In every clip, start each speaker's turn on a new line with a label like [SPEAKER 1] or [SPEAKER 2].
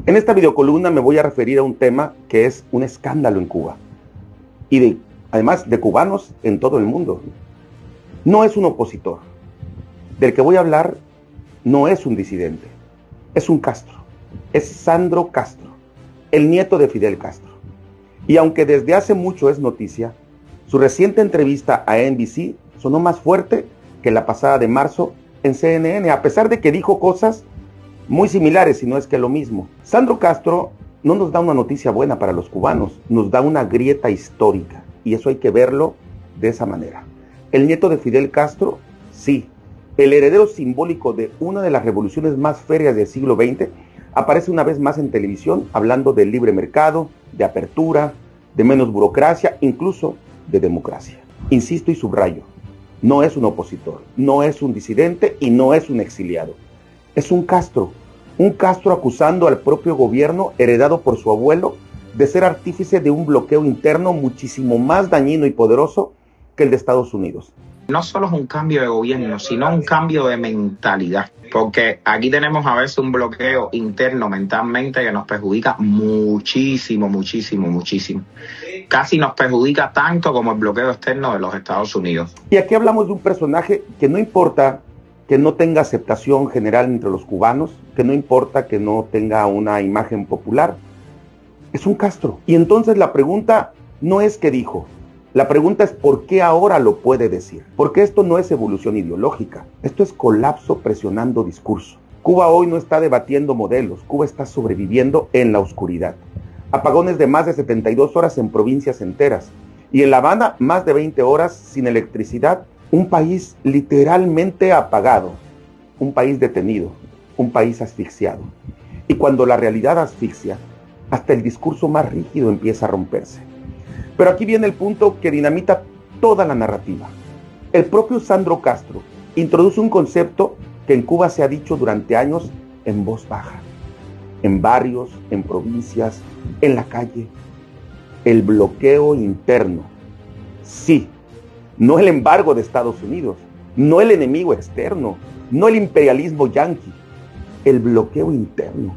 [SPEAKER 1] En esta videocolumna me voy a referir a un tema que es un escándalo en Cuba y además de cubanos en todo el mundo. No es un opositor. Del que voy a hablar no es un disidente, es un Castro. Es Sandro Castro, el nieto de Fidel Castro. Y aunque desde hace mucho es noticia, su reciente entrevista a NBC sonó más fuerte que la pasada de marzo en CNN, a pesar de que dijo cosas muy similares, si no es que lo mismo. Sandro Castro no nos da una noticia buena para los cubanos, nos da una grieta histórica, y eso hay que verlo de esa manera. El nieto de Fidel Castro, sí, el heredero simbólico de una de las revoluciones más férreas del siglo XX, aparece una vez más en televisión hablando del libre mercado, de apertura, de menos burocracia, incluso de democracia. Insisto y subrayo, no es un opositor, no es un disidente y no es un exiliado. Es un Castro acusando al propio gobierno heredado por su abuelo de ser artífice de un bloqueo interno muchísimo más dañino y poderoso que el de Estados Unidos.
[SPEAKER 2] No solo es un cambio de gobierno, sino un cambio de mentalidad, porque aquí tenemos a veces un bloqueo interno mentalmente que nos perjudica muchísimo. Casi nos perjudica tanto como el bloqueo externo de los Estados Unidos.
[SPEAKER 1] Y aquí hablamos de un personaje que no importa que no tenga aceptación general entre los cubanos, que no importa que no tenga una imagen popular, es un Castro. Y entonces la pregunta no es qué dijo, la pregunta es por qué ahora lo puede decir. Porque esto no es evolución ideológica, esto es colapso presionando discurso. Cuba hoy no está debatiendo modelos, Cuba está sobreviviendo en la oscuridad. Apagones de más de 72 horas en provincias enteras, y en La Habana más de 20 horas sin electricidad. Un país literalmente apagado, un país detenido, un país asfixiado. Y cuando la realidad asfixia, hasta el discurso más rígido empieza a romperse. Pero aquí viene el punto que dinamita toda la narrativa. El propio Sandro Castro introduce un concepto que en Cuba se ha dicho durante años en voz baja, en barrios, en provincias, en la calle: el bloqueo interno. Sí, no el embargo de Estados Unidos, no el enemigo externo, no el imperialismo yanqui, el bloqueo interno.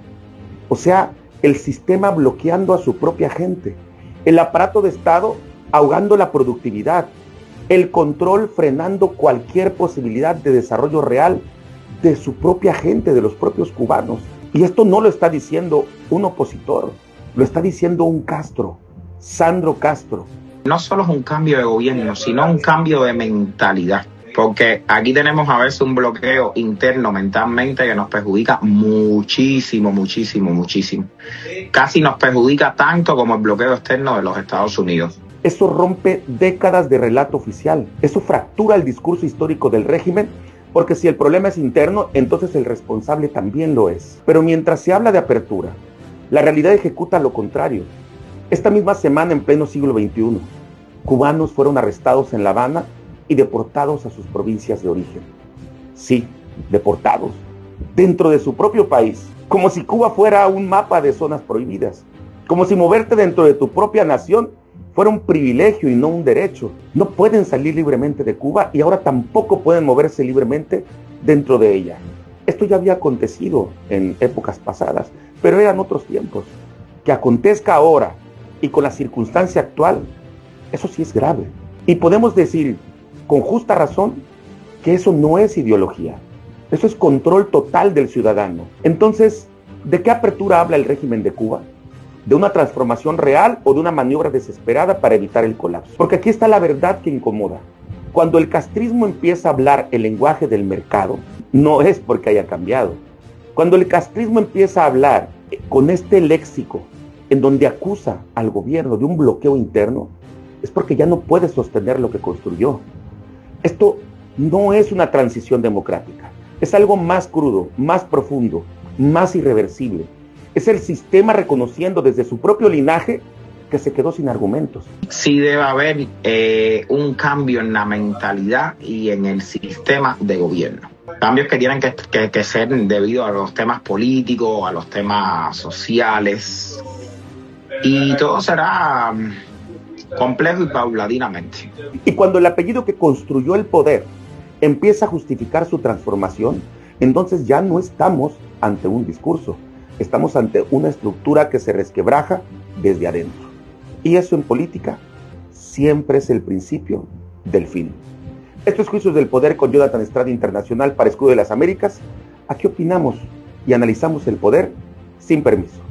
[SPEAKER 1] O sea, el sistema bloqueando a su propia gente, el aparato de Estado ahogando la productividad, el control frenando cualquier posibilidad de desarrollo real de su propia gente, de los propios cubanos. Y esto no lo está diciendo un opositor, lo está diciendo un Castro, Sandro Castro.
[SPEAKER 2] No solo es un cambio de gobierno, sino un cambio de mentalidad, porque aquí tenemos a veces un bloqueo interno mentalmente que nos perjudica muchísimo. Casi nos perjudica tanto como el bloqueo externo de los Estados Unidos.
[SPEAKER 1] Eso rompe décadas de relato oficial, eso fractura el discurso histórico del régimen, porque si el problema es interno, entonces el responsable también lo es. Pero mientras se habla de apertura, la realidad ejecuta lo contrario. Esta misma semana, en pleno siglo XXI, cubanos fueron arrestados en La Habana y deportados a sus provincias de origen. Sí, deportados, dentro de su propio país, como si Cuba fuera un mapa de zonas prohibidas, como si moverte dentro de tu propia nación fuera un privilegio y no un derecho. No pueden salir libremente de Cuba y ahora tampoco pueden moverse libremente dentro de ella. Esto ya había acontecido en épocas pasadas, pero eran otros tiempos. Que acontezca ahora y con la circunstancia actual, eso sí es grave. Y podemos decir con justa razón que eso no es ideología, eso es control total del ciudadano. Entonces, ¿de qué apertura habla el régimen de Cuba? ¿De una transformación real o de una maniobra desesperada para evitar el colapso? Porque aquí está la verdad que incomoda. Cuando el castrismo empieza a hablar el lenguaje del mercado, no es porque haya cambiado. Cuando el castrismo empieza a hablar con este léxico en donde acusa al gobierno de un bloqueo interno, es porque ya no puede sostener lo que construyó. Esto no es una transición democrática, es algo más crudo, más profundo, más irreversible. Es el sistema reconociendo desde su propio linaje que se quedó sin argumentos.
[SPEAKER 2] Sí debe haber un cambio en la mentalidad y en el sistema de gobierno. Cambios que tienen que ser debido a los temas políticos, a los temas sociales, y todo será complejo y paulatinamente.
[SPEAKER 1] Y cuando el apellido que construyó el poder empieza a justificar su transformación, entonces ya no estamos ante un discurso, Estamos ante una estructura que se resquebraja desde adentro. Y eso en política siempre es el principio del fin. Esto es Juicios del Poder con Jonathan Estrada Internacional para Escudo de las Américas. Aquí opinamos y analizamos el poder sin permiso.